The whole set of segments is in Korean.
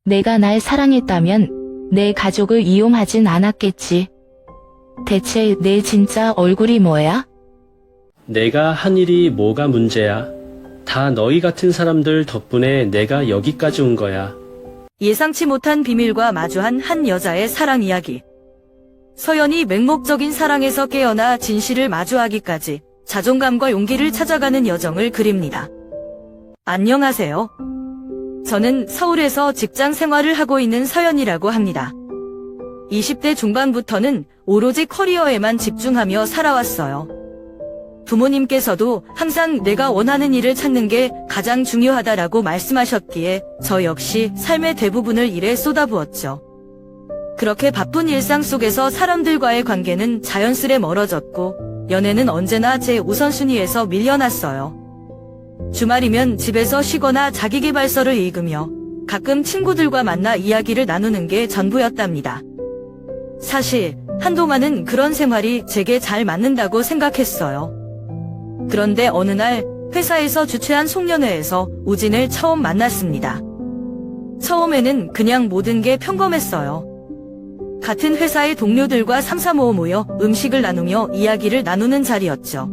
내가 날 사랑했다면 내 가족을 이용하진 않았겠지. 대체 내 진짜 얼굴이 뭐야? 내가 한 일이 뭐가 문제야? 다 너희 같은 사람들 덕분에 내가 여기까지 온 거야. 예상치 못한 비밀과 마주한 한 여자의 사랑 이야기. 서연이 맹목적인 사랑에서 깨어나 진실을 마주하기까지 자존감과 용기를 찾아가는 여정을 그립니다. 안녕하세요. 저는 서울에서 직장 생활을 하고 있는 서연이라고 합니다. 20대 중반부터는 오로지 커리어에만 집중하며 살아왔어요. 부모님께서도 항상 내가 원하는 일을 찾는 게 가장 중요하다라고 말씀하셨기에 저 역시 삶의 대부분을 일에 쏟아부었죠. 그렇게 바쁜 일상 속에서 사람들과의 관계는 자연스레 멀어졌고 연애는 언제나 제 우선순위에서 밀려났어요. 주말이면 집에서 쉬거나 자기계발서를 읽으며 가끔 친구들과 만나 이야기를 나누는 게 전부였답니다. 사실 한동안은 그런 생활이 제게 잘 맞는다고 생각했어요. 그런데 어느 날 회사에서 주최한 송년회에서 우진을 처음 만났습니다. 처음에는 그냥 모든 게 평범했어요. 같은 회사의 동료들과 삼삼오오 모여 음식을 나누며 이야기를 나누는 자리였죠.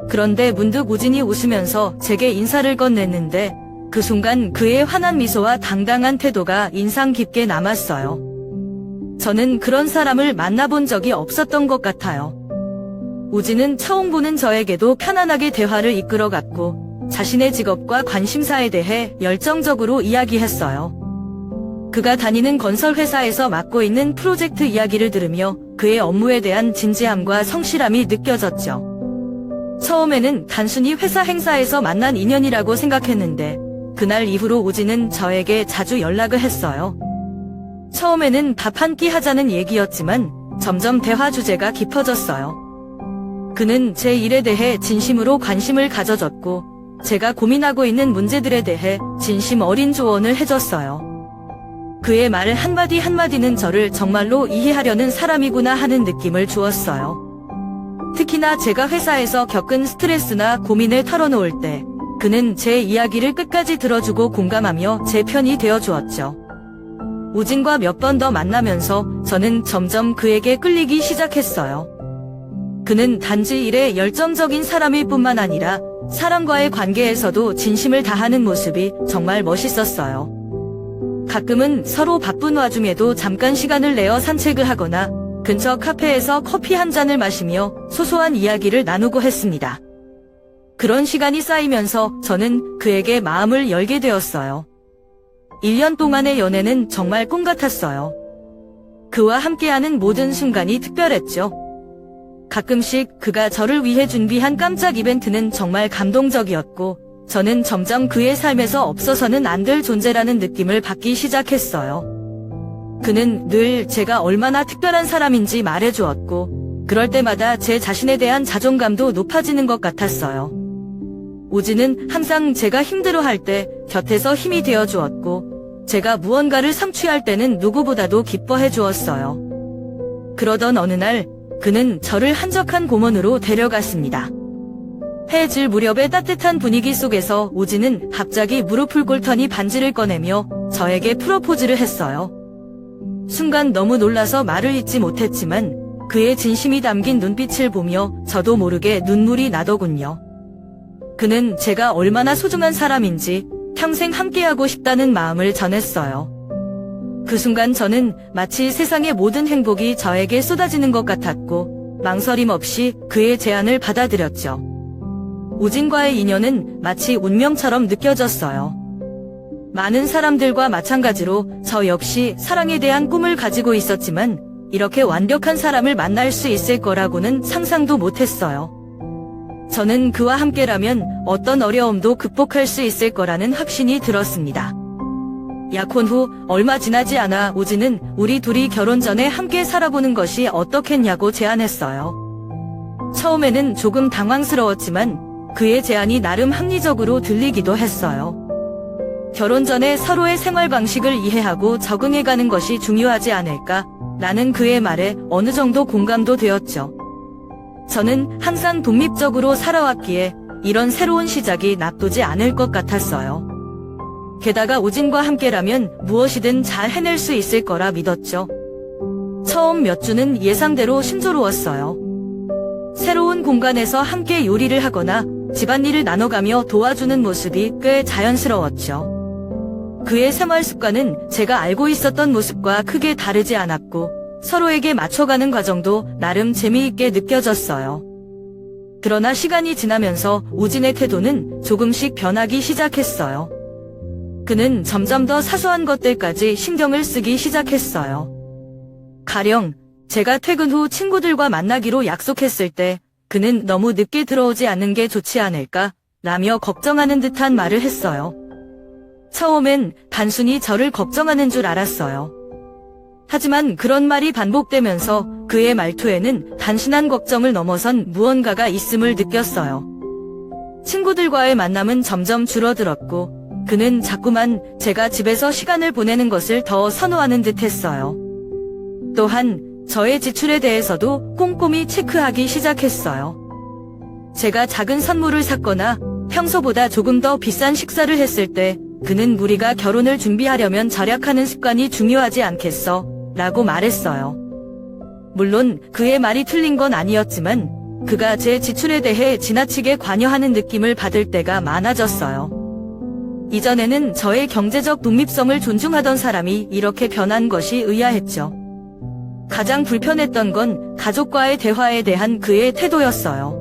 그런데 문득 우진이 웃으면서 제게 인사를 건넸는데 그 순간 그의 환한 미소와 당당한 태도가 인상 깊게 남았어요. 저는 그런 사람을 만나본 적이 없었던 것 같아요. 우진은 처음 보는 저에게도 편안하게 대화를 이끌어갔고 자신의 직업과 관심사에 대해 열정적으로 이야기했어요. 그가 다니는 건설회사에서 맡고 있는 프로젝트 이야기를 들으며 그의 업무에 대한 진지함과 성실함이 느껴졌죠. 처음에는 단순히 회사 행사에서 만난 인연이라고 생각했는데 그날 이후로 우진은 저에게 자주 연락을 했어요. 처음에는 밥 한 끼 하자는 얘기였지만 점점 대화 주제가 깊어졌어요. 그는 제 일에 대해 진심으로 관심을 가져줬고 제가 고민하고 있는 문제들에 대해 진심 어린 조언을 해줬어요. 그의 말 한마디 한마디는 저를 정말로 이해하려는 사람이구나 하는 느낌을 주었어요. 특히나 제가 회사에서 겪은 스트레스나 고민을 털어놓을 때 그는 제 이야기를 끝까지 들어주고 공감하며 제 편이 되어주었죠. 우진과 몇 번 더 만나면서 저는 점점 그에게 끌리기 시작했어요. 그는 단지 일에 열정적인 사람일 뿐만 아니라 사람과의 관계에서도 진심을 다하는 모습이 정말 멋있었어요. 가끔은 서로 바쁜 와중에도 잠깐 시간을 내어 산책을 하거나 근처 카페에서 커피 한 잔을 마시며 소소한 이야기를 나누고 했습니다. 그런 시간이 쌓이면서 저는 그에게 마음을 열게 되었어요. 1년 동안의 연애는 정말 꿈 같았어요. 그와 함께하는 모든 순간이 특별했죠. 가끔씩 그가 저를 위해 준비한 깜짝 이벤트는 정말 감동적이었고 저는 점점 그의 삶에서 없어서는 안 될 존재라는 느낌을 받기 시작했어요. 그는 늘 제가 얼마나 특별한 사람인지 말해주었고 그럴 때마다 제 자신에 대한 자존감도 높아지는 것 같았어요. 우진은 항상 제가 힘들어할 때 곁에서 힘이 되어주었고 제가 무언가를 성취할 때는 누구보다도 기뻐해 주었어요. 그러던 어느 날 그는 저를 한적한 공원으로 데려갔습니다. 해 질 무렵의 따뜻한 분위기 속에서 우진은 갑자기 무릎을 꿇더니 반지를 꺼내며 저에게 프로포즈를 했어요. 순간 너무 놀라서 말을 잇지 못했지만 그의 진심이 담긴 눈빛을 보며 저도 모르게 눈물이 나더군요. 그는 제가 얼마나 소중한 사람인지 평생 함께하고 싶다는 마음을 전했어요. 그 순간 저는 마치 세상의 모든 행복이 저에게 쏟아지는 것 같았고 망설임 없이 그의 제안을 받아들였죠. 우진과의 인연은 마치 운명처럼 느껴졌어요. 많은 사람들과 마찬가지로 저 역시 사랑에 대한 꿈을 가지고 있었지만 이렇게 완벽한 사람을 만날 수 있을 거라고는 상상도 못했어요. 저는 그와 함께라면 어떤 어려움도 극복할 수 있을 거라는 확신이 들었습니다. 약혼 후 얼마 지나지 않아 우진은 우리 둘이 결혼 전에 함께 살아보는 것이 어떻겠냐고 제안했어요. 처음에는 조금 당황스러웠지만 그의 제안이 나름 합리적으로 들리기도 했어요. 결혼 전에 서로의 생활 방식을 이해하고 적응해가는 것이 중요하지 않을까? 라는 그의 말에 어느 정도 공감도 되었죠. 저는 항상 독립적으로 살아왔기에 이런 새로운 시작이 나쁘지 않을 것 같았어요. 게다가 우진과 함께라면 무엇이든 잘 해낼 수 있을 거라 믿었죠. 처음 몇 주는 예상대로 심조로웠어요. 새로운 공간에서 함께 요리를 하거나 집안일을 나눠가며 도와주는 모습이 꽤 자연스러웠죠. 그의 생활 습관은 제가 알고 있었던 모습과 크게 다르지 않았고 서로에게 맞춰가는 과정도 나름 재미있게 느껴졌어요. 그러나 시간이 지나면서 우진의 태도는 조금씩 변하기 시작했어요. 그는 점점 더 사소한 것들까지 신경을 쓰기 시작했어요. 가령 제가 퇴근 후 친구들과 만나기로 약속했을 때 그는 너무 늦게 들어오지 않는 게 좋지 않을까 라며 걱정하는 듯한 말을 했어요. 처음엔 단순히 저를 걱정하는 줄 알았어요. 하지만 그런 말이 반복되면서 그의 말투에는 단순한 걱정을 넘어선 무언가가 있음을 느꼈어요. 친구들과의 만남은 점점 줄어들었고 그는 자꾸만 제가 집에서 시간을 보내는 것을 더 선호하는 듯 했어요. 또한 저의 지출에 대해서도 꼼꼼히 체크하기 시작했어요. 제가 작은 선물을 샀거나 평소보다 조금 더 비싼 식사를 했을 때 그는 우리가 결혼을 준비하려면 절약하는 습관이 중요하지 않겠어? 라고 말했어요. 물론 그의 말이 틀린 건 아니었지만 그가 제 지출에 대해 지나치게 관여하는 느낌을 받을 때가 많아졌어요. 이전에는 저의 경제적 독립성을 존중하던 사람이 이렇게 변한 것이 의아했죠. 가장 불편했던 건 가족과의 대화에 대한 그의 태도였어요.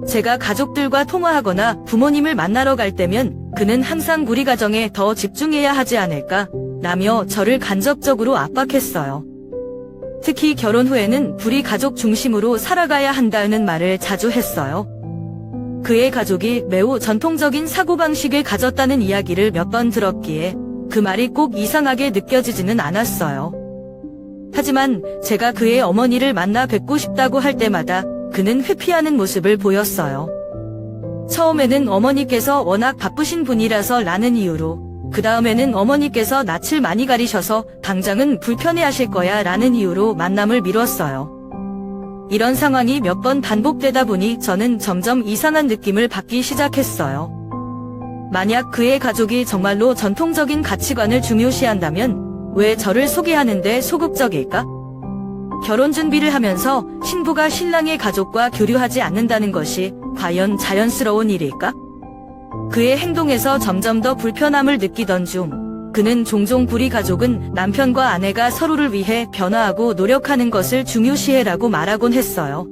제가 가족들과 통화하거나 부모님을 만나러 갈 때면 그는 항상 우리 가정에 더 집중해야 하지 않을까? 라며 저를 간접적으로 압박했어요. 특히 결혼 후에는 우리 가족 중심으로 살아가야 한다는 말을 자주 했어요. 그의 가족이 매우 전통적인 사고방식을 가졌다는 이야기를 몇 번 들었기에 그 말이 꼭 이상하게 느껴지지는 않았어요. 하지만 제가 그의 어머니를 만나 뵙고 싶다고 할 때마다 그는 회피하는 모습을 보였어요. 처음에는 어머니께서 워낙 바쁘신 분이라서 라는 이유로, 그 다음에는 어머니께서 낯을 많이 가리셔서 당장은 불편해하실 거야 라는 이유로 만남을 미뤘어요. 이런 상황이 몇 번 반복되다 보니 저는 점점 이상한 느낌을 받기 시작했어요. 만약 그의 가족이 정말로 전통적인 가치관을 중요시한다면 왜 저를 소개하는데 소극적일까? 결혼 준비를 하면서 신부가 신랑의 가족과 교류하지 않는다는 것이 과연 자연스러운 일일까? 그의 행동에서 점점 더 불편함을 느끼던 중 그는 종종 우리 가족은 남편과 아내가 서로를 위해 변화하고 노력하는 것을 중요시해라고 말하곤 했어요.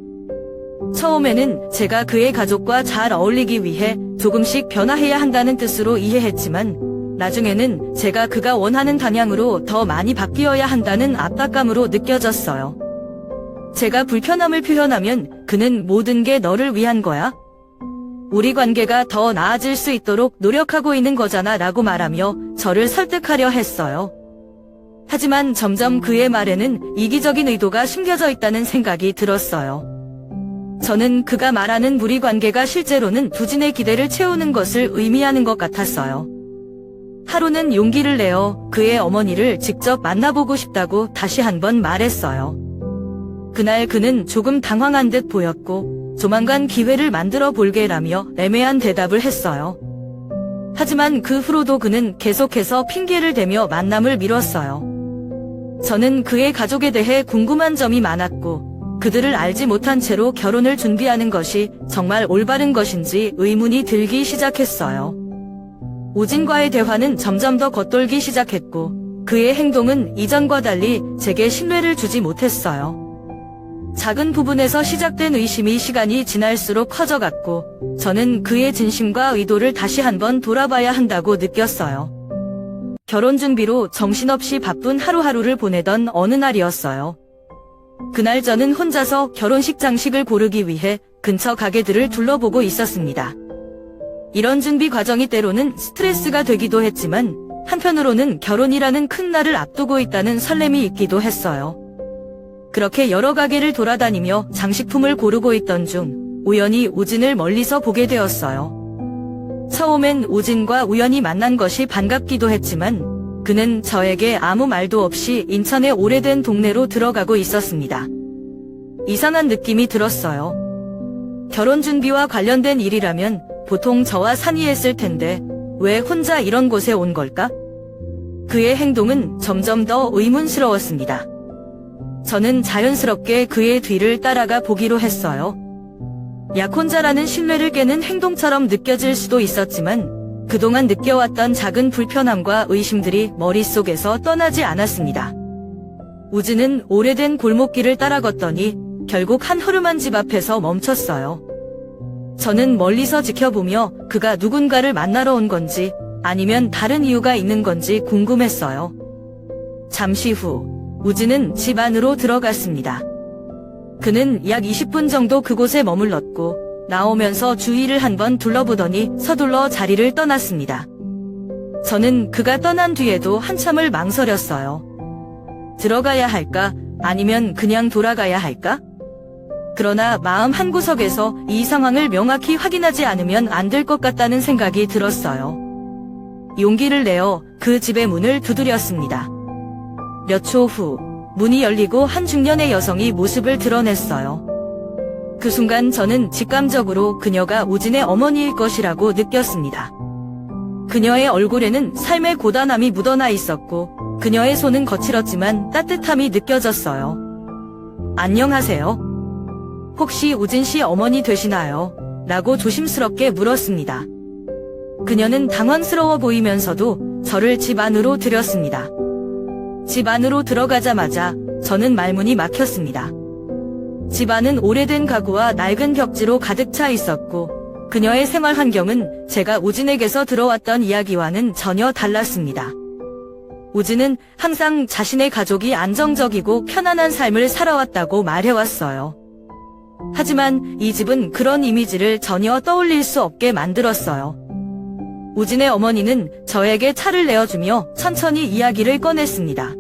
처음에는 제가 그의 가족과 잘 어울리기 위해 조금씩 변화해야 한다는 뜻으로 이해했지만 나중에는 제가 그가 원하는 방향으로 더 많이 바뀌어야 한다는 압박감으로 느껴졌어요. 제가 불편함을 표현하면 그는 모든 게 너를 위한 거야? 우리 관계가 더 나아질 수 있도록 노력하고 있는 거잖아 라고 말하며 저를 설득하려 했어요. 하지만 점점 그의 말에는 이기적인 의도가 숨겨져 있다는 생각이 들었어요. 저는 그가 말하는 우리 관계가 실제로는 부진의 기대를 채우는 것을 의미하는 것 같았어요. 하루는 용기를 내어 그의 어머니를 직접 만나보고 싶다고 다시 한번 말했어요. 그날 그는 조금 당황한 듯 보였고 조만간 기회를 만들어 볼게라며 애매한 대답을 했어요. 하지만 그 후로도 그는 계속해서 핑계를 대며 만남을 미뤘어요. 저는 그의 가족에 대해 궁금한 점이 많았고 그들을 알지 못한 채로 결혼을 준비하는 것이 정말 올바른 것인지 의문이 들기 시작했어요. 우진과의 대화는 점점 더 겉돌기 시작했고 그의 행동은 이전과 달리 제게 신뢰를 주지 못했어요. 작은 부분에서 시작된 의심이 시간이 지날수록 커져갔고 저는 그의 진심과 의도를 다시 한번 돌아봐야 한다고 느꼈어요. 결혼 준비로 정신없이 바쁜 하루하루를 보내던 어느 날이었어요. 그날 저는 혼자서 결혼식 장식을 고르기 위해 근처 가게들을 둘러보고 있었습니다. 이런 준비 과정이 때로는 스트레스가 되기도 했지만 한편으로는 결혼이라는 큰 날을 앞두고 있다는 설렘이 있기도 했어요. 그렇게 여러 가게를 돌아다니며 장식품을 고르고 있던 중 우연히 우진을 멀리서 보게 되었어요. 처음엔 우진과 우연히 만난 것이 반갑기도 했지만 그는 저에게 아무 말도 없이 인천의 오래된 동네로 들어가고 있었습니다. 이상한 느낌이 들었어요. 결혼 준비와 관련된 일이라면 보통 저와 상의했을 텐데 왜 혼자 이런 곳에 온 걸까? 그의 행동은 점점 더 의문스러웠습니다. 저는 자연스럽게 그의 뒤를 따라가 보기로 했어요. 약혼자라는 신뢰를 깨는 행동처럼 느껴질 수도 있었지만 그동안 느껴왔던 작은 불편함과 의심들이 머릿속에서 떠나지 않았습니다. 우진은 오래된 골목길을 따라 걷더니 결국 한 허름한 집 앞에서 멈췄어요. 저는 멀리서 지켜보며 그가 누군가를 만나러 온 건지 아니면 다른 이유가 있는 건지 궁금했어요. 잠시 후 우진은 집 안으로 들어갔습니다. 그는 약 20분 정도 그곳에 머물렀고 나오면서 주위를 한번 둘러보더니 서둘러 자리를 떠났습니다. 저는 그가 떠난 뒤에도 한참을 망설였어요. 들어가야 할까? 아니면 그냥 돌아가야 할까? 그러나 마음 한구석에서 이 상황을 명확히 확인하지 않으면 안 될 것 같다는 생각이 들었어요. 용기를 내어 그 집의 문을 두드렸습니다. 몇 초 후 문이 열리고 한 중년의 여성이 모습을 드러냈어요. 그 순간 저는 직감적으로 그녀가 우진의 어머니일 것이라고 느꼈습니다. 그녀의 얼굴에는 삶의 고단함이 묻어나 있었고 그녀의 손은 거칠었지만 따뜻함이 느껴졌어요. 안녕하세요. 혹시 우진 씨 어머니 되시나요? 라고 조심스럽게 물었습니다. 그녀는 당황스러워 보이면서도 저를 집 안으로 들였습니다. 집 안으로 들어가자마자 저는 말문이 막혔습니다. 집 안은 오래된 가구와 낡은 벽지로 가득 차 있었고 그녀의 생활 환경은 제가 우진에게서 들어왔던 이야기와는 전혀 달랐습니다. 우진은 항상 자신의 가족이 안정적이고 편안한 삶을 살아왔다고 말해왔어요. 하지만 이 집은 그런 이미지를 전혀 떠올릴 수 없게 만들었어요. 우진의 어머니는 저에게 차를 내어주며 천천히 이야기를 꺼냈습니다.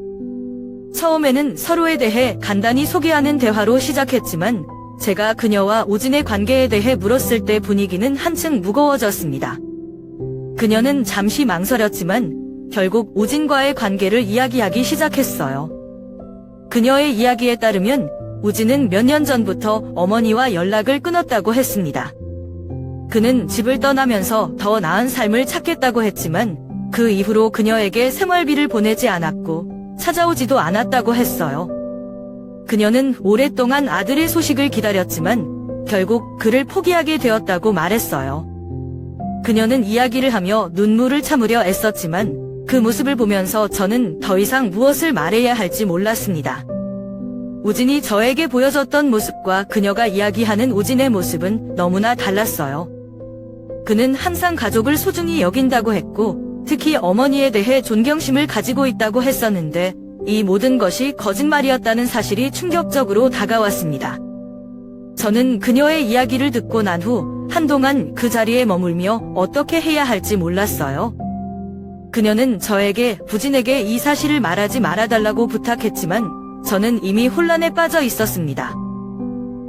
처음에는 서로에 대해 간단히 소개하는 대화로 시작했지만 제가 그녀와 우진의 관계에 대해 물었을 때 분위기는 한층 무거워졌습니다. 그녀는 잠시 망설였지만 결국 우진과의 관계를 이야기하기 시작했어요. 그녀의 이야기에 따르면 우진은 몇 년 전부터 어머니와 연락을 끊었다고 했습니다. 그는 집을 떠나면서 더 나은 삶을 찾겠다고 했지만 그 이후로 그녀에게 생활비를 보내지 않았고 찾아오지도 않았다고 했어요. 그녀는 오랫동안 아들의 소식을 기다렸지만 결국 그를 포기하게 되었다고 말했어요. 그녀는 이야기를 하며 눈물을 참으려 애썼지만 그 모습을 보면서 저는 더 이상 무엇을 말해야 할지 몰랐습니다. 우진이 저에게 보여줬던 모습과 그녀가 이야기하는 우진의 모습은 너무나 달랐어요. 그는 항상 가족을 소중히 여긴다고 했고 특히 어머니에 대해 존경심을 가지고 있다고 했었는데 이 모든 것이 거짓말이었다는 사실이 충격적으로 다가왔습니다. 저는 그녀의 이야기를 듣고 난 후 한동안 그 자리에 머물며 어떻게 해야 할지 몰랐어요. 그녀는 저에게 우진에게 이 사실을 말하지 말아달라고 부탁했지만 저는 이미 혼란에 빠져 있었습니다.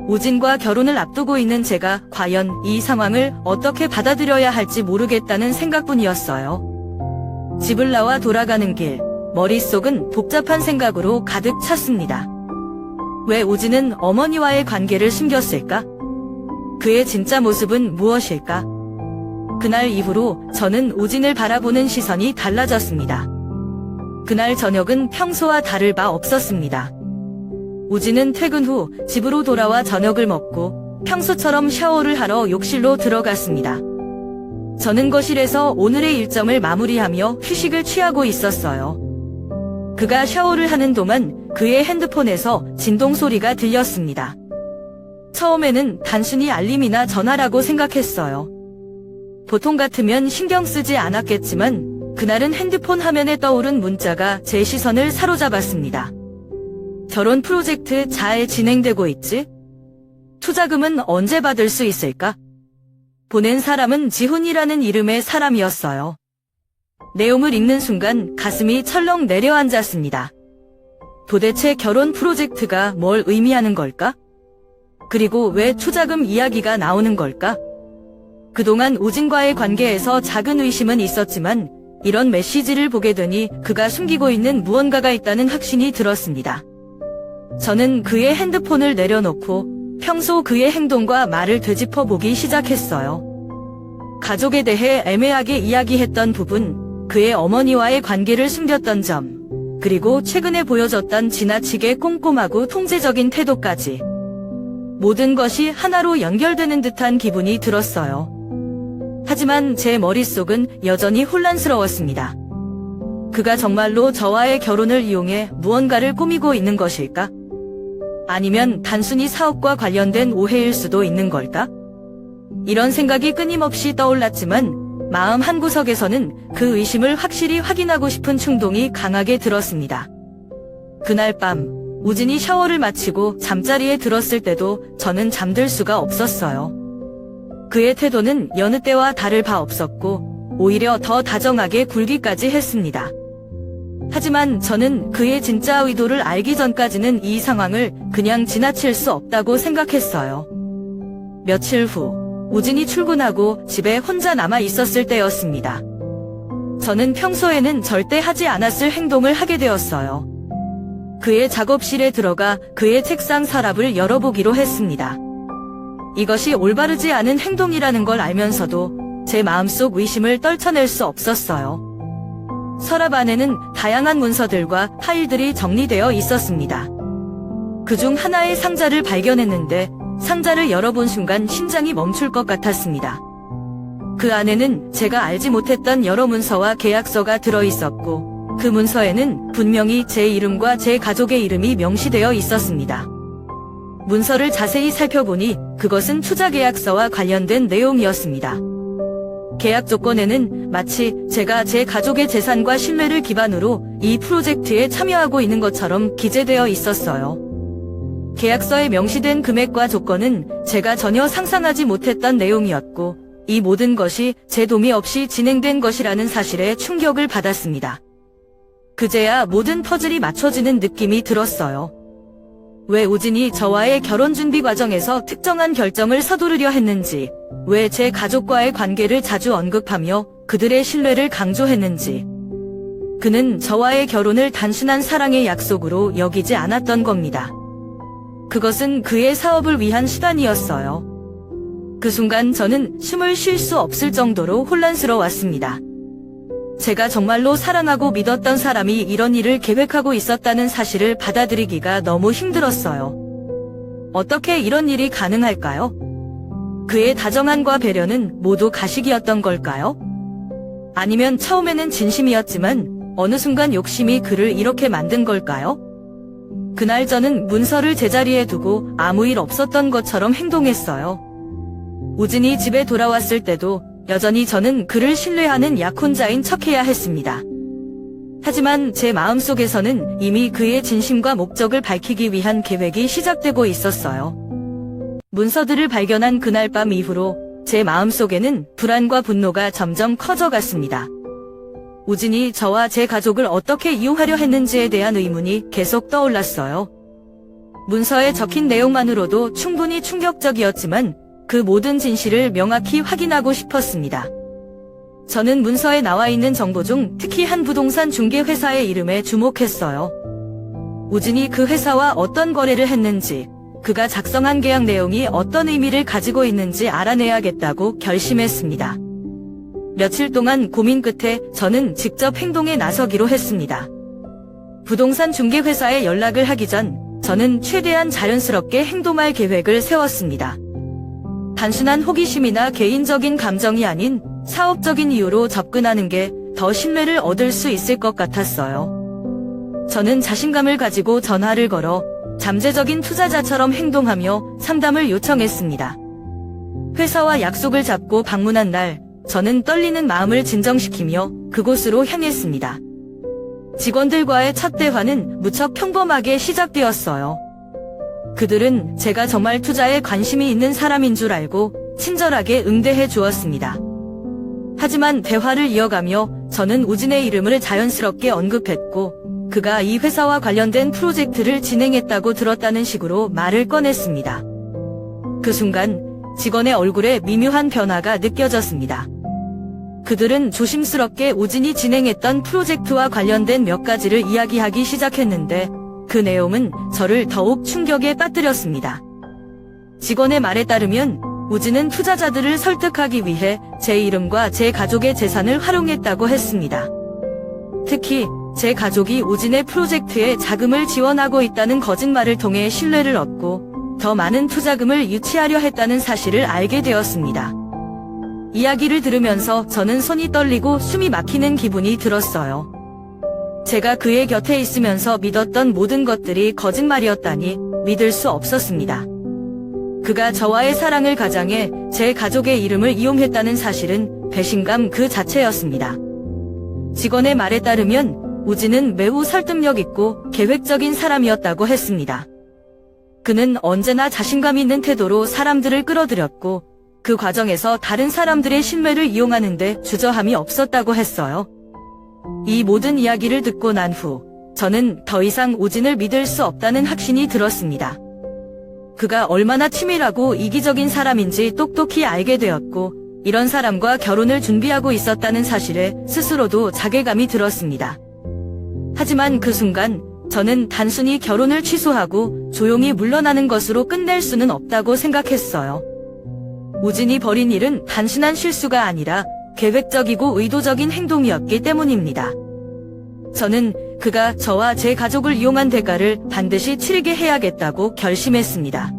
우진과 결혼을 앞두고 있는 제가 과연 이 상황을 어떻게 받아들여야 할지 모르겠다는 생각뿐이었어요. 집을 나와 돌아가는 길, 머릿속은 복잡한 생각으로 가득 찼습니다. 왜 우진은 어머니와의 관계를 숨겼을까? 그의 진짜 모습은 무엇일까? 그날 이후로 저는 우진을 바라보는 시선이 달라졌습니다. 그날 저녁은 평소와 다를 바 없었습니다. 우진은 퇴근 후 집으로 돌아와 저녁을 먹고 평소처럼 샤워를 하러 욕실로 들어갔습니다. 저는 거실에서 오늘의 일정을 마무리하며 휴식을 취하고 있었어요. 그가 샤워를 하는 동안 그의 핸드폰에서 진동 소리가 들렸습니다. 처음에는 단순히 알림이나 전화라고 생각했어요. 보통 같으면 신경 쓰지 않았겠지만 그날은 핸드폰 화면에 떠오른 문자가 제 시선을 사로잡았습니다. 결혼 프로젝트 잘 진행되고 있지? 투자금은 언제 받을 수 있을까? 보낸 사람은 지훈이라는 이름의 사람이었어요. 내용을 읽는 순간 가슴이 철렁 내려앉았습니다. 도대체 결혼 프로젝트가 뭘 의미하는 걸까? 그리고 왜 투자금 이야기가 나오는 걸까? 그동안 우진과의 관계에서 작은 의심은 있었지만 이런 메시지를 보게 되니 그가 숨기고 있는 무언가가 있다는 확신이 들었습니다. 저는 그의 핸드폰을 내려놓고 평소 그의 행동과 말을 되짚어 보기 시작했어요. 가족에 대해 애매하게 이야기했던 부분, 그의 어머니와의 관계를 숨겼던 점, 그리고 최근에 보여줬던 지나치게 꼼꼼하고 통제적인 태도까지 모든 것이 하나로 연결되는 듯한 기분이 들었어요. 하지만 제 머릿속은 여전히 혼란스러웠습니다. 그가 정말로 저와의 결혼을 이용해 무언가를 꾸미고 있는 것일까? 아니면 단순히 사업과 관련된 오해일 수도 있는 걸까? 이런 생각이 끊임없이 떠올랐지만 마음 한구석에서는 그 의심을 확실히 확인하고 싶은 충동이 강하게 들었습니다. 그날 밤 우진이 샤워를 마치고 잠자리에 들었을 때도 저는 잠들 수가 없었어요. 그의 태도는 여느 때와 다를 바 없었고 오히려 더 다정하게 굴기까지 했습니다. 하지만 저는 그의 진짜 의도를 알기 전까지는 이 상황을 그냥 지나칠 수 없다고 생각했어요. 며칠 후 우진이 출근하고 집에 혼자 남아 있었을 때였습니다. 저는 평소에는 절대 하지 않았을 행동을 하게 되었어요. 그의 작업실에 들어가 그의 책상 서랍을 열어보기로 했습니다. 이것이 올바르지 않은 행동이라는 걸 알면서도 제 마음속 의심을 떨쳐낼 수 없었어요. 서랍 안에는 다양한 문서들과 파일들이 정리되어 있었습니다. 그중 하나의 상자를 발견했는데 상자를 열어본 순간 심장이 멈출 것 같았습니다. 그 안에는 제가 알지 못했던 여러 문서와 계약서가 들어있었고 그 문서에는 분명히 제 이름과 제 가족의 이름이 명시되어 있었습니다. 문서를 자세히 살펴보니 그것은 투자계약서와 관련된 내용이었습니다. 계약 조건에는 마치 제가 제 가족의 재산과 신뢰를 기반으로 이 프로젝트에 참여하고 있는 것처럼 기재되어 있었어요. 계약서에 명시된 금액과 조건은 제가 전혀 상상하지 못했던 내용이었고 이 모든 것이 제 도미 없이 진행된 것이라는 사실에 충격을 받았습니다. 그제야 모든 퍼즐이 맞춰지는 느낌이 들었어요. 왜 우진이 저와의 결혼 준비 과정에서 특정한 결정을 서두르려 했는지, 왜 제 가족과의 관계를 자주 언급하며 그들의 신뢰를 강조했는지. 그는 저와의 결혼을 단순한 사랑의 약속으로 여기지 않았던 겁니다. 그것은 그의 사업을 위한 수단이었어요. 그 순간 저는 숨을 쉴 수 없을 정도로 혼란스러웠습니다. 제가 정말로 사랑하고 믿었던 사람이 이런 일을 계획하고 있었다는 사실을 받아들이기가 너무 힘들었어요. 어떻게 이런 일이 가능할까요? 그의 다정함과 배려는 모두 가식이었던 걸까요? 아니면 처음에는 진심이었지만 어느 순간 욕심이 그를 이렇게 만든 걸까요? 그날 저는 문서를 제자리에 두고 아무 일 없었던 것처럼 행동했어요. 우진이 집에 돌아왔을 때도 여전히 저는 그를 신뢰하는 약혼자인 척해야 했습니다. 하지만 제 마음속에서는 이미 그의 진심과 목적을 밝히기 위한 계획이 시작되고 있었어요. 문서들을 발견한 그날 밤 이후로 제 마음속에는 불안과 분노가 점점 커져갔습니다. 우진이 저와 제 가족을 어떻게 이용하려 했는지에 대한 의문이 계속 떠올랐어요. 문서에 적힌 내용만으로도 충분히 충격적이었지만 그 모든 진실을 명확히 확인하고 싶었습니다. 저는 문서에 나와 있는 정보 중 특히 한 부동산 중개회사의 이름에 주목했어요. 우진이 그 회사와 어떤 거래를 했는지, 그가 작성한 계약 내용이 어떤 의미를 가지고 있는지 알아내야겠다고 결심했습니다. 며칠 동안 고민 끝에 저는 직접 행동에 나서기로 했습니다. 부동산 중개회사에 연락을 하기 전 저는 최대한 자연스럽게 행동할 계획을 세웠습니다. 단순한 호기심이나 개인적인 감정이 아닌 사업적인 이유로 접근하는 게 더 신뢰를 얻을 수 있을 것 같았어요. 저는 자신감을 가지고 전화를 걸어 잠재적인 투자자처럼 행동하며 상담을 요청했습니다. 회사와 약속을 잡고 방문한 날, 저는 떨리는 마음을 진정시키며 그곳으로 향했습니다. 직원들과의 첫 대화는 무척 평범하게 시작되었어요. 그들은 제가 정말 투자에 관심이 있는 사람인 줄 알고 친절하게 응대해 주었습니다. 하지만 대화를 이어가며 저는 우진의 이름을 자연스럽게 언급했고 그가 이 회사와 관련된 프로젝트를 진행했다고 들었다는 식으로 말을 꺼냈습니다. 그 순간 직원의 얼굴에 미묘한 변화가 느껴졌습니다. 그들은 조심스럽게 우진이 진행했던 프로젝트와 관련된 몇 가지를 이야기하기 시작했는데 그 내용은 저를 더욱 충격에 빠뜨렸습니다. 직원의 말에 따르면 우진은 투자자들을 설득하기 위해 제 이름과 제 가족의 재산을 활용했다고 했습니다. 특히 제 가족이 우진의 프로젝트에 자금을 지원하고 있다는 거짓말을 통해 신뢰를 얻고 더 많은 투자금을 유치하려 했다는 사실을 알게 되었습니다. 이야기를 들으면서 저는 손이 떨리고 숨이 막히는 기분이 들었어요. 제가 그의 곁에 있으면서 믿었던 모든 것들이 거짓말이었다니 믿을 수 없었습니다. 그가 저와의 사랑을 가장해 제 가족의 이름을 이용했다는 사실은 배신감 그 자체였습니다. 직원의 말에 따르면 우진은 매우 설득력 있고 계획적인 사람이었다고 했습니다. 그는 언제나 자신감 있는 태도로 사람들을 끌어들였고 그 과정에서 다른 사람들의 신뢰를 이용하는데 주저함이 없었다고 했어요. 이 모든 이야기를 듣고 난 후 저는 더 이상 우진을 믿을 수 없다는 확신이 들었습니다. 그가 얼마나 치밀하고 이기적인 사람인지 똑똑히 알게 되었고 이런 사람과 결혼을 준비하고 있었다는 사실에 스스로도 자괴감이 들었습니다. 하지만 그 순간 저는 단순히 결혼을 취소하고 조용히 물러나는 것으로 끝낼 수는 없다고 생각했어요. 우진이 벌인 일은 단순한 실수가 아니라 계획적이고 의도적인 행동이었기 때문입니다. 저는 그가 저와 제 가족을 이용한 대가를 반드시 치르게 해야겠다고 결심했습니다.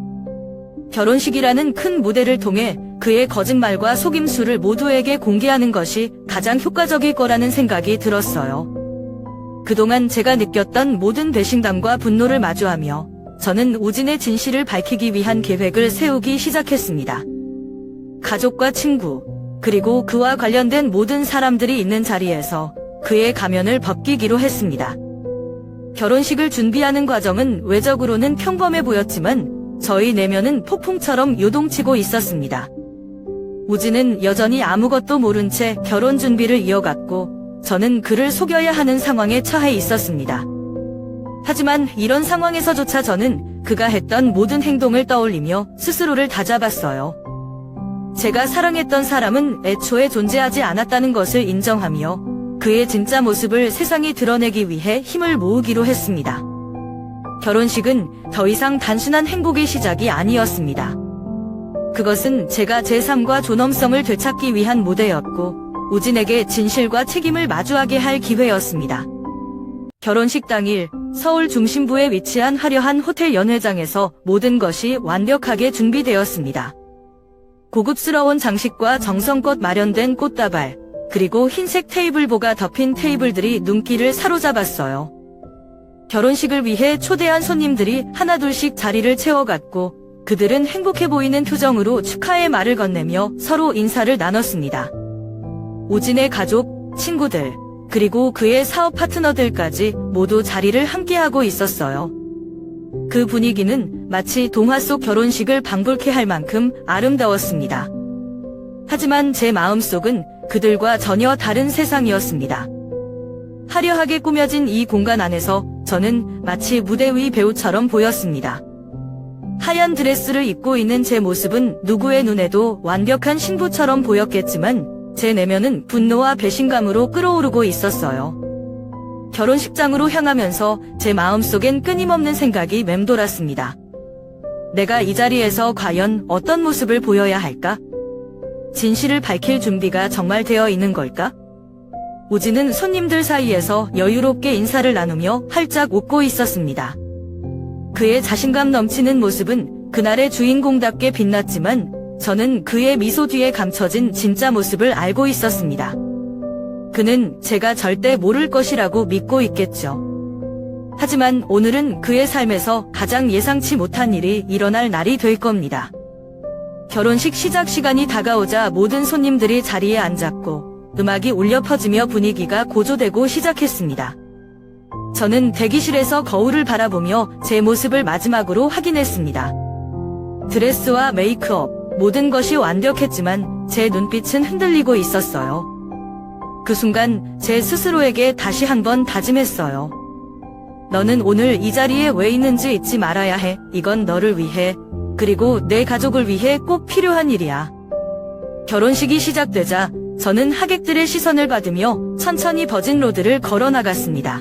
결혼식이라는 큰 무대를 통해 그의 거짓말과 속임수를 모두에게 공개하는 것이 가장 효과적일 거라는 생각이 들었어요. 그동안 제가 느꼈던 모든 배신감과 분노를 마주하며 저는 우진의 진실을 밝히기 위한 계획을 세우기 시작했습니다. 가족과 친구, 그리고 그와 관련된 모든 사람들이 있는 자리에서 그의 가면을 벗기기로 했습니다. 결혼식을 준비하는 과정은 외적으로는 평범해 보였지만 저희 내면은 폭풍처럼 요동치고 있었습니다. 우진은 여전히 아무것도 모른 채 결혼 준비를 이어갔고 저는 그를 속여야 하는 상황에 처해 있었습니다. 하지만 이런 상황에서조차 저는 그가 했던 모든 행동을 떠올리며 스스로를 다잡았어요. 제가 사랑했던 사람은 애초에 존재하지 않았다는 것을 인정하며 그의 진짜 모습을 세상에 드러내기 위해 힘을 모으기로 했습니다. 결혼식은 더 이상 단순한 행복의 시작이 아니었습니다. 그것은 제가 제 삶과 존엄성을 되찾기 위한 무대였고 우진에게 진실과 책임을 마주하게 할 기회였습니다. 결혼식 당일 서울 중심부에 위치한 화려한 호텔 연회장에서 모든 것이 완벽하게 준비되었습니다. 고급스러운 장식과 정성껏 마련된 꽃다발, 그리고 흰색 테이블보가 덮인 테이블들이 눈길을 사로잡았어요. 결혼식을 위해 초대한 손님들이 하나둘씩 자리를 채워갔고 그들은 행복해 보이는 표정으로 축하의 말을 건네며 서로 인사를 나눴습니다. 우진의 가족, 친구들, 그리고 그의 사업 파트너들까지 모두 자리를 함께하고 있었어요. 그 분위기는 마치 동화 속 결혼식을 방불케 할 만큼 아름다웠습니다. 하지만 제 마음속은 그들과 전혀 다른 세상이었습니다. 화려하게 꾸며진 이 공간 안에서 저는 마치 무대 위 배우처럼 보였습니다. 하얀 드레스를 입고 있는 제 모습은 누구의 눈에도 완벽한 신부처럼 보였겠지만 제 내면은 분노와 배신감으로 끓어오르고 있었어요. 결혼식장으로 향하면서 제 마음속엔 끊임없는 생각이 맴돌았습니다. 내가 이 자리에서 과연 어떤 모습을 보여야 할까? 진실을 밝힐 준비가 정말 되어 있는 걸까? 우진은 손님들 사이에서 여유롭게 인사를 나누며 활짝 웃고 있었습니다. 그의 자신감 넘치는 모습은 그날의 주인공답게 빛났지만 저는 그의 미소 뒤에 감춰진 진짜 모습을 알고 있었습니다. 그는 제가 절대 모를 것이라고 믿고 있겠죠. 하지만 오늘은 그의 삶에서 가장 예상치 못한 일이 일어날 날이 될 겁니다. 결혼식 시작 시간이 다가오자 모든 손님들이 자리에 앉았고 음악이 울려 퍼지며 분위기가 고조되고 시작했습니다. 저는 대기실에서 거울을 바라보며 제 모습을 마지막으로 확인했습니다. 드레스와 메이크업, 모든 것이 완벽했지만 제 눈빛은 흔들리고 있었어요. 그 순간 제 스스로에게 다시 한번 다짐했어요. 너는 오늘 이 자리에 왜 있는지 잊지 말아야 해. 이건 너를 위해, 그리고 내 가족을 위해 꼭 필요한 일이야. 결혼식이 시작되자 저는 하객들의 시선을 받으며 천천히 버진 로드를 걸어 나갔습니다.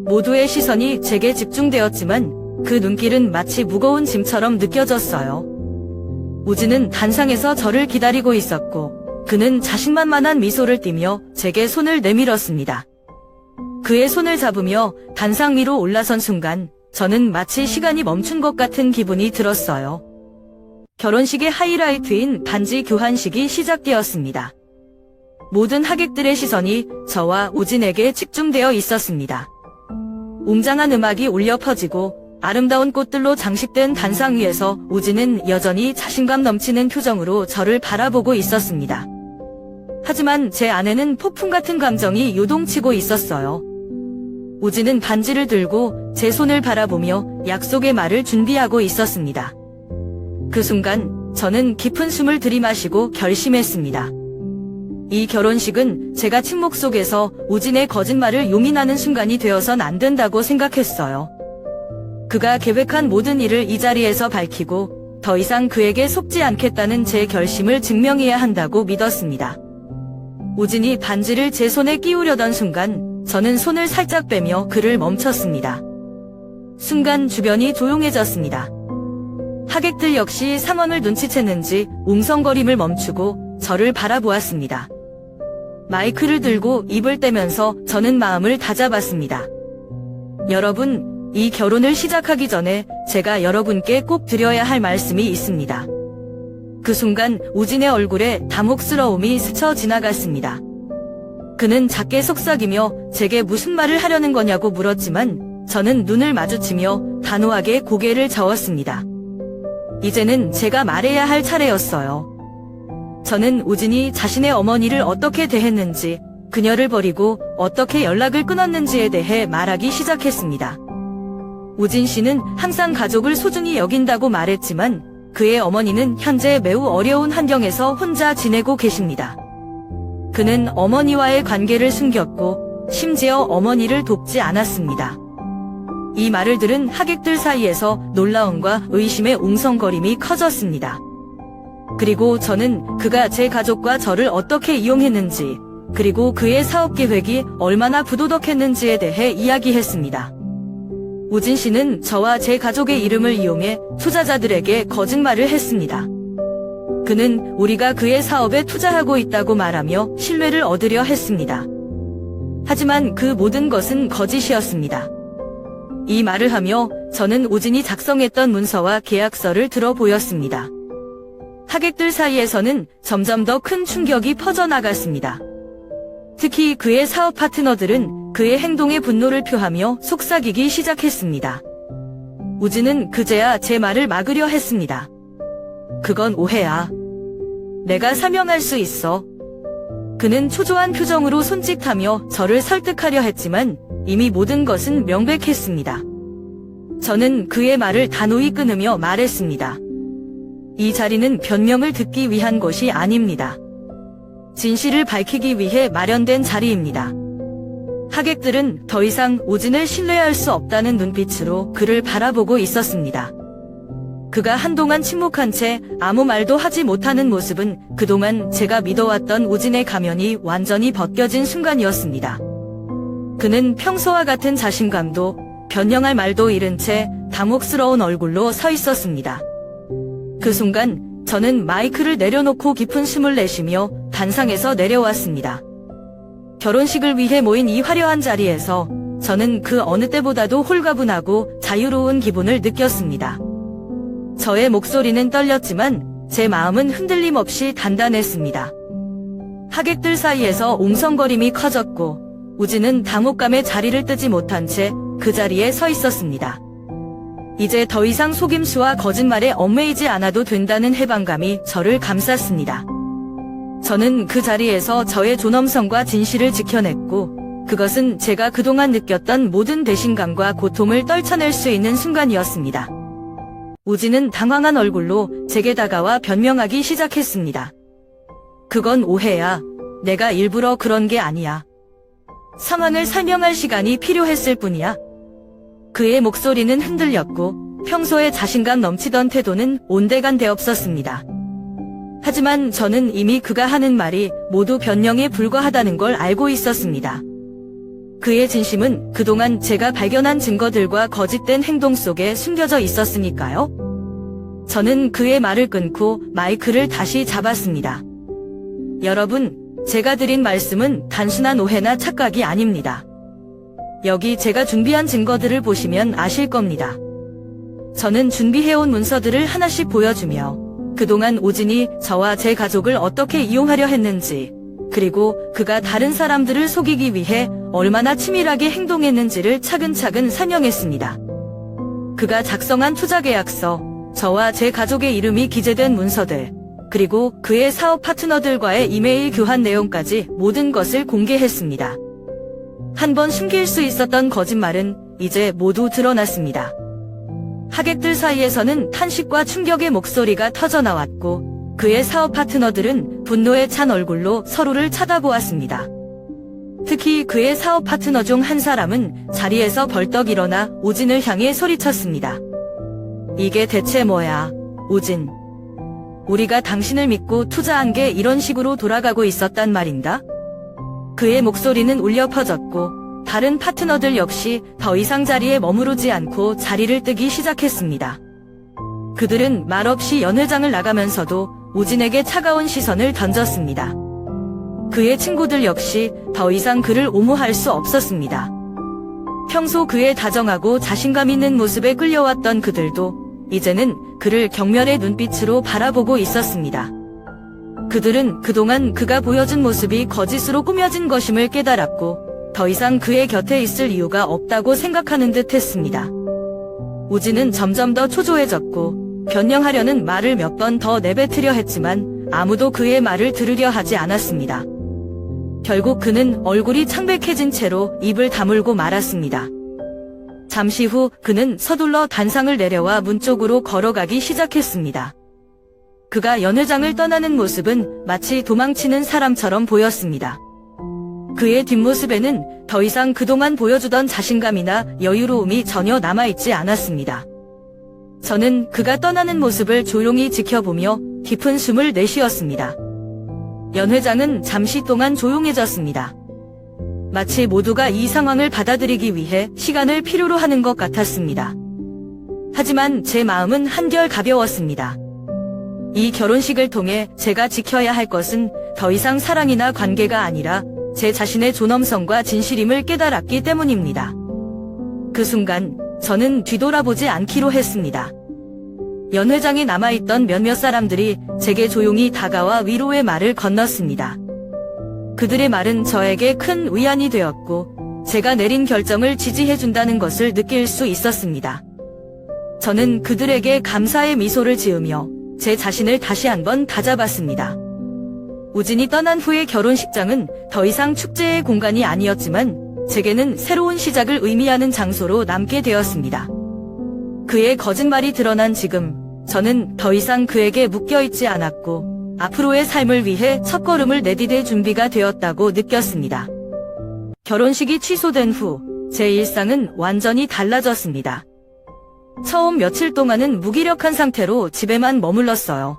모두의 시선이 제게 집중되었지만 그 눈길은 마치 무거운 짐처럼 느껴졌어요. 우진은 단상에서 저를 기다리고 있었고 그는 자신만만한 미소를 띠며 제게 손을 내밀었습니다. 그의 손을 잡으며 단상 위로 올라선 순간 저는 마치 시간이 멈춘 것 같은 기분이 들었어요. 결혼식의 하이라이트인 반지 교환식이 시작되었습니다. 모든 하객들의 시선이 저와 우진에게 집중되어 있었습니다. 웅장한 음악이 울려 퍼지고 아름다운 꽃들로 장식된 단상 위에서 우진은 여전히 자신감 넘치는 표정으로 저를 바라보고 있었습니다. 하지만 제 안에는 폭풍 같은 감정이 요동치고 있었어요. 우진은 반지를 들고 제 손을 바라보며 약속의 말을 준비하고 있었습니다. 그 순간 저는 깊은 숨을 들이마시고 결심했습니다. 이 결혼식은 제가 침묵 속에서 우진의 거짓말을 용인하는 순간이 되어선 안 된다고 생각했어요. 그가 계획한 모든 일을 이 자리에서 밝히고 더 이상 그에게 속지 않겠다는 제 결심을 증명해야 한다고 믿었습니다. 우진이 반지를 제 손에 끼우려던 순간 저는 손을 살짝 빼며 그를 멈췄습니다. 순간 주변이 조용해졌습니다. 하객들 역시 상황을 눈치챘는지 웅성거림을 멈추고 저를 바라보았습니다. 마이크를 들고 입을 떼면서 저는 마음을 다잡았습니다. 여러분, 이 결혼을 시작하기 전에 제가 여러분께 꼭 드려야 할 말씀이 있습니다. 그 순간 우진의 얼굴에 당혹스러움이 스쳐 지나갔습니다. 그는 작게 속삭이며 제게 무슨 말을 하려는 거냐고 물었지만 저는 눈을 마주치며 단호하게 고개를 저었습니다. 이제는 제가 말해야 할 차례였어요. 저는 우진이 자신의 어머니를 어떻게 대했는지, 그녀를 버리고 어떻게 연락을 끊었는지에 대해 말하기 시작했습니다. 우진 씨는 항상 가족을 소중히 여긴다고 말했지만 그의 어머니는 현재 매우 어려운 환경에서 혼자 지내고 계십니다. 그는 어머니와의 관계를 숨겼고 심지어 어머니를 돕지 않았습니다. 이 말을 들은 하객들 사이에서 놀라움과 의심의 웅성거림이 커졌습니다. 그리고 저는 그가 제 가족과 저를 어떻게 이용했는지, 그리고 그의 사업 계획이 얼마나 부도덕했는지에 대해 이야기했습니다. 우진 씨는 저와 제 가족의 이름을 이용해 투자자들에게 거짓말을 했습니다. 그는 우리가 그의 사업에 투자하고 있다고 말하며 신뢰를 얻으려 했습니다. 하지만 그 모든 것은 거짓이었습니다. 이 말을 하며 저는 우진이 작성했던 문서와 계약서를 들어 보였습니다. 하객들 사이에서는 점점 더 큰 충격이 퍼져나갔습니다. 특히 그의 사업 파트너들은 그의 행동에 분노를 표하며 속삭이기 시작했습니다. 우진은 그제야 제 말을 막으려 했습니다. 그건 오해야. 내가 사명할 수 있어. 그는 초조한 표정으로 손짓하며 저를 설득하려 했지만 이미 모든 것은 명백했습니다. 저는 그의 말을 단호히 끊으며 말했습니다. 이 자리는 변명을 듣기 위한 것이 아닙니다. 진실을 밝히기 위해 마련된 자리입니다. 하객들은 더 이상 우진을 신뢰할 수 없다는 눈빛으로 그를 바라보고 있었습니다. 그가 한동안 침묵한 채 아무 말도 하지 못하는 모습은 그동안 제가 믿어왔던 우진의 가면이 완전히 벗겨진 순간이었습니다. 그는 평소와 같은 자신감도 변명할 말도 잃은 채 당혹스러운 얼굴로 서 있었습니다. 그 순간 저는 마이크를 내려놓고 깊은 숨을 내쉬며 단상에서 내려왔습니다. 결혼식을 위해 모인 이 화려한 자리에서 저는 그 어느 때보다도 홀가분하고 자유로운 기분을 느꼈습니다. 저의 목소리는 떨렸지만 제 마음은 흔들림 없이 단단했습니다. 하객들 사이에서 웅성거림이 커졌고 우진은 당혹감에 자리를 뜨지 못한 채 그 자리에 서 있었습니다. 이제 더 이상 속임수와 거짓말에 얽매이지 않아도 된다는 해방감이 저를 감쌌습니다. 저는 그 자리에서 저의 존엄성과 진실을 지켜냈고 그것은 제가 그동안 느꼈던 모든 배신감과 고통을 떨쳐낼 수 있는 순간이었습니다. 우진은 당황한 얼굴로 제게 다가와 변명하기 시작했습니다. 그건 오해야. 내가 일부러 그런 게 아니야. 상황을 설명할 시간이 필요했을 뿐이야. 그의 목소리는 흔들렸고 평소에 자신감 넘치던 태도는 온데간데 없었습니다. 하지만 저는 이미 그가 하는 말이 모두 변명에 불과하다는 걸 알고 있었습니다. 그의 진심은 그동안 제가 발견한 증거들과 거짓된 행동 속에 숨겨져 있었으니까요. 저는 그의 말을 끊고 마이크를 다시 잡았습니다. 여러분, 제가 드린 말씀은 단순한 오해나 착각이 아닙니다. 여기 제가 준비한 증거들을 보시면 아실 겁니다. 저는 준비해온 문서들을 하나씩 보여주며 그동안 오진이 저와 제 가족을 어떻게 이용하려 했는지, 그리고 그가 다른 사람들을 속이기 위해 얼마나 치밀하게 행동했는지를 차근차근 설명했습니다. 그가 작성한 투자계약서, 저와 제 가족의 이름이 기재된 문서들, 그리고 그의 사업 파트너들과의 이메일 교환 내용까지 모든 것을 공개했습니다. 한 번 숨길 수 있었던 거짓말은 이제 모두 드러났습니다. 하객들 사이에서는 탄식과 충격의 목소리가 터져나왔고 그의 사업 파트너들은 분노에 찬 얼굴로 서로를 쳐다보았습니다. 특히 그의 사업 파트너 중 한 사람은 자리에서 벌떡 일어나 오진을 향해 소리쳤습니다. 이게 대체 뭐야, 오진. 우리가 당신을 믿고 투자한 게 이런 식으로 돌아가고 있었단 말인가? 그의 목소리는 울려 퍼졌고 다른 파트너들 역시 더 이상 자리에 머무르지 않고 자리를 뜨기 시작했습니다. 그들은 말없이 연회장을 나가면서도 오진에게 차가운 시선을 던졌습니다. 그의 친구들 역시 더 이상 그를 옹호할 수 없었습니다. 평소 그의 다정하고 자신감 있는 모습에 끌려왔던 그들도 이제는 그를 경멸의 눈빛으로 바라보고 있었습니다. 그들은 그동안 그가 보여준 모습이 거짓으로 꾸며진 것임을 깨달았고 더 이상 그의 곁에 있을 이유가 없다고 생각하는 듯 했습니다. 오진은 점점 더 초조해졌고 변명하려는 말을 몇 번 더 내뱉으려 했지만 아무도 그의 말을 들으려 하지 않았습니다. 결국 그는 얼굴이 창백해진 채로 입을 다물고 말았습니다. 잠시 후 그는 서둘러 단상을 내려와 문 쪽으로 걸어가기 시작했습니다. 그가 연회장을 떠나는 모습은 마치 도망치는 사람처럼 보였습니다. 그의 뒷모습에는 더 이상 그동안 보여주던 자신감이나 여유로움이 전혀 남아있지 않았습니다. 저는 그가 떠나는 모습을 조용히 지켜보며 깊은 숨을 내쉬었습니다. 연회장은 잠시 동안 조용해졌습니다. 마치 모두가 이 상황을 받아들이기 위해 시간을 필요로 하는 것 같았습니다. 하지만 제 마음은 한결 가벼웠습니다. 이 결혼식을 통해 제가 지켜야 할 것은 더 이상 사랑이나 관계가 아니라 제 자신의 존엄성과 진실임을 깨달았기 때문입니다. 그 순간 저는 뒤돌아보지 않기로 했습니다. 연회장에 남아있던 몇몇 사람들이 제게 조용히 다가와 위로의 말을 건넜습니다. 그들의 말은 저에게 큰 위안이 되었고 제가 내린 결정을 지지해준다는 것을 느낄 수 있었습니다. 저는 그들에게 감사의 미소를 지으며 제 자신을 다시 한번 다잡았습니다. 오진이 떠난 후의 결혼식장은 더 이상 축제의 공간이 아니었지만 제게는 새로운 시작을 의미하는 장소로 남게 되었습니다. 그의 거짓말이 드러난 지금 저는 더 이상 그에게 묶여있지 않았고 앞으로의 삶을 위해 첫걸음을 내디딜 준비가 되었다고 느꼈습니다. 결혼식이 취소된 후 제 일상은 완전히 달라졌습니다. 처음 며칠 동안은 무기력한 상태로 집에만 머물렀어요.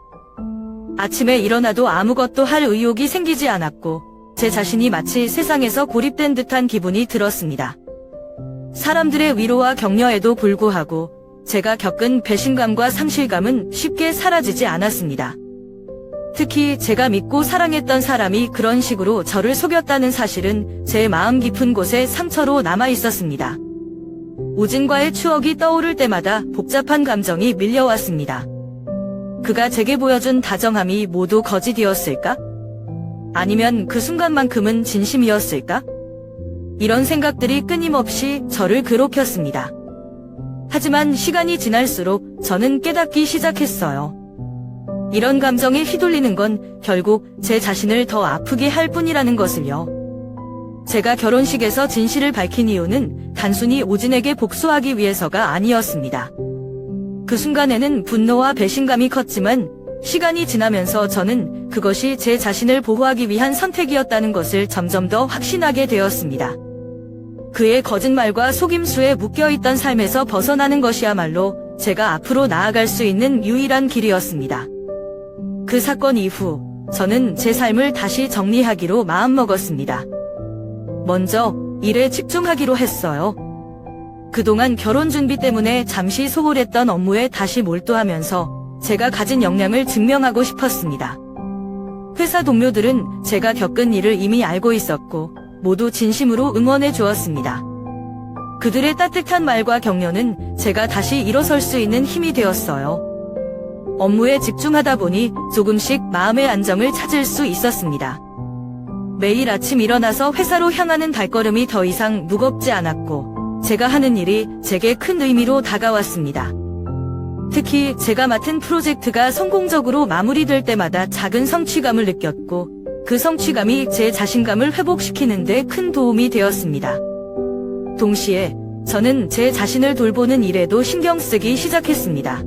아침에 일어나도 아무것도 할 의욕이 생기지 않았고 제 자신이 마치 세상에서 고립된 듯한 기분이 들었습니다. 사람들의 위로와 격려에도 불구하고 제가 겪은 배신감과 상실감은 쉽게 사라지지 않았습니다. 특히 제가 믿고 사랑했던 사람이 그런 식으로 저를 속였다는 사실은 제 마음 깊은 곳에 상처로 남아 있었습니다. 오진과의 추억이 떠오를 때마다 복잡한 감정이 밀려왔습니다. 그가 제게 보여준 다정함이 모두 거짓이었을까? 아니면 그 순간만큼은 진심이었을까? 이런 생각들이 끊임없이 저를 괴롭혔습니다. 하지만 시간이 지날수록 저는 깨닫기 시작했어요. 이런 감정에 휘둘리는 건 결국 제 자신을 더 아프게 할 뿐이라는 것을요. 제가 결혼식에서 진실을 밝힌 이유는 단순히 오진에게 복수하기 위해서가 아니었습니다. 그 순간에는 분노와 배신감이 컸지만 시간이 지나면서 저는 그것이 제 자신을 보호하기 위한 선택이었다는 것을 점점 더 확신하게 되었습니다. 그의 거짓말과 속임수에 묶여있던 삶에서 벗어나는 것이야말로 제가 앞으로 나아갈 수 있는 유일한 길이었습니다. 그 사건 이후 저는 제 삶을 다시 정리하기로 마음먹었습니다. 먼저 일에 집중하기로 했어요. 그동안 결혼 준비 때문에 잠시 소홀했던 업무에 다시 몰두하면서 제가 가진 역량을 증명하고 싶었습니다. 회사 동료들은 제가 겪은 일을 이미 알고 있었고 모두 진심으로 응원해 주었습니다. 그들의 따뜻한 말과 격려는 제가 다시 일어설 수 있는 힘이 되었어요. 업무에 집중하다 보니 조금씩 마음의 안정을 찾을 수 있었습니다. 매일 아침 일어나서 회사로 향하는 발걸음이 더 이상 무겁지 않았고 제가 하는 일이 제게 큰 의미로 다가왔습니다. 특히 제가 맡은 프로젝트가 성공적으로 마무리될 때마다 작은 성취감을 느꼈고 그 성취감이 제 자신감을 회복시키는 데 큰 도움이 되었습니다. 동시에 저는 제 자신을 돌보는 일에도 신경 쓰기 시작했습니다.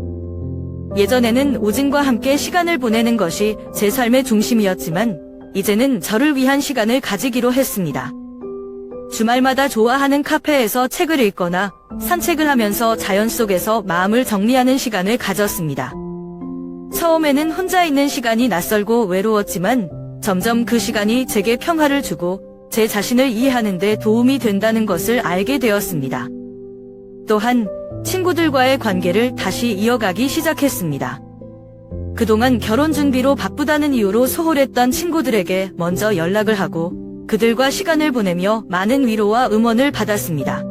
예전에는 오진과 함께 시간을 보내는 것이 제 삶의 중심이었지만 이제는 저를 위한 시간을 가지기로 했습니다. 주말마다 좋아하는 카페에서 책을 읽거나 산책을 하면서 자연 속에서 마음을 정리하는 시간을 가졌습니다. 처음에는 혼자 있는 시간이 낯설고 외로웠지만 점점 그 시간이 제게 평화를 주고 제 자신을 이해하는 데 도움이 된다는 것을 알게 되었습니다. 또한 친구들과의 관계를 다시 이어가기 시작했습니다. 그동안 결혼 준비로 바쁘다는 이유로 소홀했던 친구들에게 먼저 연락을 하고 그들과 시간을 보내며 많은 위로와 응원을 받았습니다.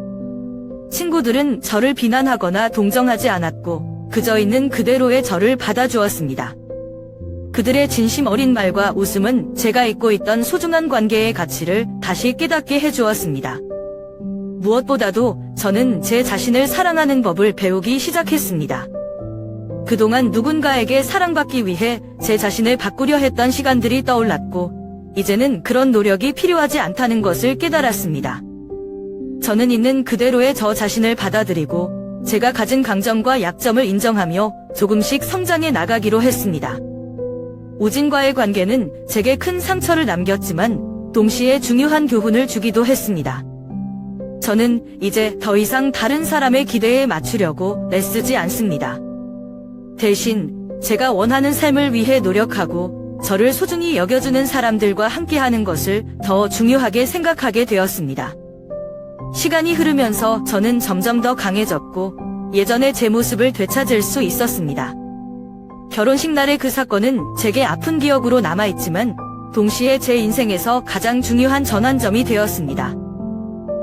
친구들은 저를 비난하거나 동정하지 않았고 그저 있는 그대로의 저를 받아주었습니다. 그들의 진심 어린 말과 웃음은 제가 잊고 있던 소중한 관계의 가치를 다시 깨닫게 해주었습니다. 무엇보다도 저는 제 자신을 사랑하는 법을 배우기 시작했습니다. 그동안 누군가에게 사랑받기 위해 제 자신을 바꾸려 했던 시간들이 떠올랐고 이제는 그런 노력이 필요하지 않다는 것을 깨달았습니다. 저는 있는 그대로의 저 자신을 받아들이고 제가 가진 강점과 약점을 인정하며 조금씩 성장해 나가기로 했습니다. 오진과의 관계는 제게 큰 상처를 남겼지만 동시에 중요한 교훈을 주기도 했습니다. 저는 이제 더 이상 다른 사람의 기대에 맞추려고 애쓰지 않습니다. 대신 제가 원하는 삶을 위해 노력하고 저를 소중히 여겨주는 사람들과 함께하는 것을 더 중요하게 생각하게 되었습니다. 시간이 흐르면서 저는 점점 더 강해졌고 예전의 제 모습을 되찾을 수 있었습니다. 결혼식 날의 그 사건은 제게 아픈 기억으로 남아있지만 동시에 제 인생에서 가장 중요한 전환점이 되었습니다.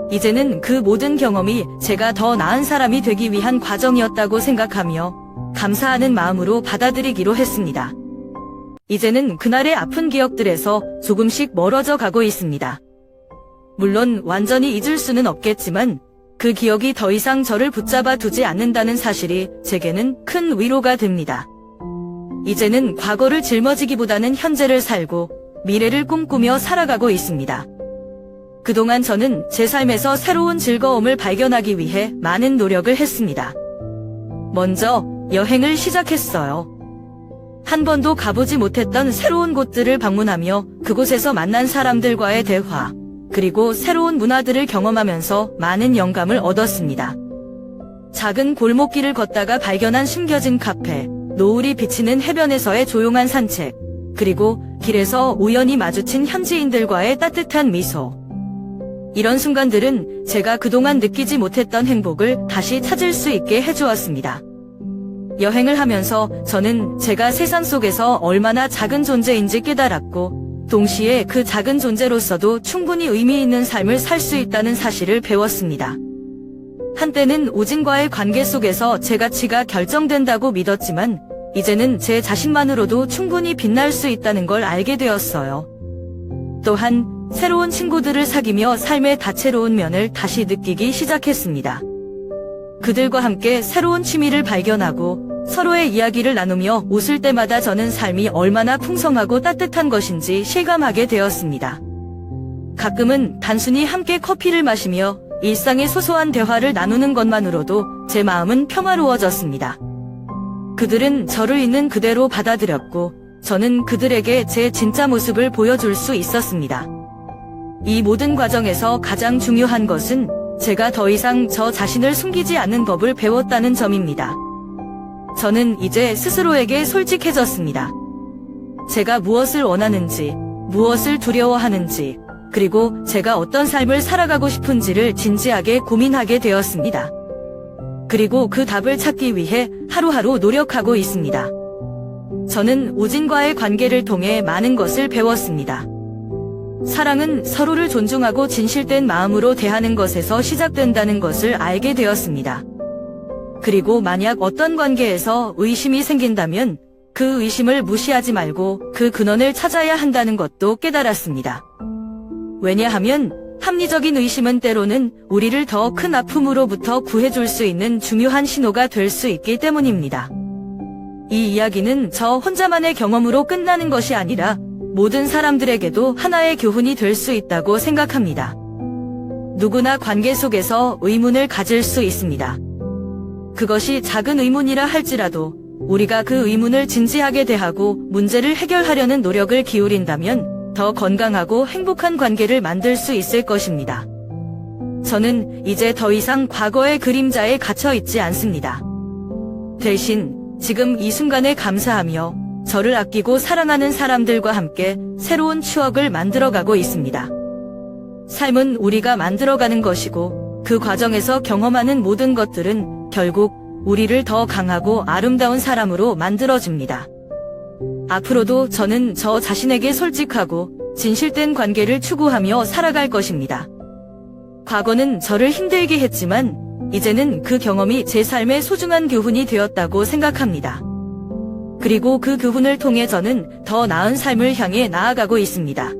이제는 그 모든 경험이 제가 더 나은 사람이 되기 위한 과정이었다고 생각하며 감사하는 마음으로 받아들이기로 했습니다. 이제는 그날의 아픈 기억들에서 조금씩 멀어져 가고 있습니다. 물론 완전히 잊을 수는 없겠지만 그 기억이 더 이상 저를 붙잡아 두지 않는다는 사실이 제게는 큰 위로가 됩니다. 이제는 과거를 짊어지기보다는 현재를 살고 미래를 꿈꾸며 살아가고 있습니다. 그동안 저는 제 삶에서 새로운 즐거움을 발견하기 위해 많은 노력을 했습니다. 먼저 여행을 시작했어요. 한 번도 가보지 못했던 새로운 곳들을 방문하며 그곳에서 만난 사람들과의 대화, 그리고 새로운 문화들을 경험하면서 많은 영감을 얻었습니다. 작은 골목길을 걷다가 발견한 숨겨진 카페, 노을이 비치는 해변에서의 조용한 산책, 그리고 길에서 우연히 마주친 현지인들과의 따뜻한 미소. 이런 순간들은 제가 그동안 느끼지 못했던 행복을 다시 찾을 수 있게 해주었습니다. 여행을 하면서 저는 제가 세상 속에서 얼마나 작은 존재인지 깨달았고 동시에 그 작은 존재로서도 충분히 의미 있는 삶을 살 수 있다는 사실을 배웠습니다. 한때는 오진과의 관계 속에서 제 가치가 결정된다고 믿었지만 이제는 제 자신만으로도 충분히 빛날 수 있다는 걸 알게 되었어요. 또한 새로운 친구들을 사귀며 삶의 다채로운 면을 다시 느끼기 시작했습니다. 그들과 함께 새로운 취미를 발견하고 서로의 이야기를 나누며 웃을 때마다 저는 삶이 얼마나 풍성하고 따뜻한 것인지 실감하게 되었습니다. 가끔은 단순히 함께 커피를 마시며 일상의 소소한 대화를 나누는 것만으로도 제 마음은 평화로워졌습니다. 그들은 저를 있는 그대로 받아들였고 저는 그들에게 제 진짜 모습을 보여줄 수 있었습니다. 이 모든 과정에서 가장 중요한 것은 제가 더 이상 저 자신을 숨기지 않는 법을 배웠다는 점입니다. 저는 이제 스스로에게 솔직해졌습니다. 제가 무엇을 원하는지, 무엇을 두려워하는지, 그리고 제가 어떤 삶을 살아가고 싶은지를 진지하게 고민하게 되었습니다. 그리고 그 답을 찾기 위해 하루하루 노력하고 있습니다. 저는 우진과의 관계를 통해 많은 것을 배웠습니다. 사랑은 서로를 존중하고 진실된 마음으로 대하는 것에서 시작된다는 것을 알게 되었습니다. 그리고 만약 어떤 관계에서 의심이 생긴다면 그 의심을 무시하지 말고 그 근원을 찾아야 한다는 것도 깨달았습니다. 왜냐하면 합리적인 의심은 때로는 우리를 더 큰 아픔으로부터 구해줄 수 있는 중요한 신호가 될 수 있기 때문입니다. 이 이야기는 저 혼자만의 경험으로 끝나는 것이 아니라 모든 사람들에게도 하나의 교훈이 될 수 있다고 생각합니다. 누구나 관계 속에서 의문을 가질 수 있습니다. 그것이 작은 의문이라 할지라도 우리가 그 의문을 진지하게 대하고 문제를 해결하려는 노력을 기울인다면 더 건강하고 행복한 관계를 만들 수 있을 것입니다. 저는 이제 더 이상 과거의 그림자에 갇혀 있지 않습니다. 대신 지금 이 순간에 감사하며 저를 아끼고 사랑하는 사람들과 함께 새로운 추억을 만들어가고 있습니다. 삶은 우리가 만들어가는 것이고 그 과정에서 경험하는 모든 것들은 결국 우리를 더 강하고 아름다운 사람으로 만들어줍니다. 앞으로도 저는 저 자신에게 솔직하고 진실된 관계를 추구하며 살아갈 것입니다. 과거는 저를 힘들게 했지만 이제는 그 경험이 제 삶의 소중한 교훈이 되었다고 생각합니다. 그리고 그 교훈을 통해 저는 더 나은 삶을 향해 나아가고 있습니다.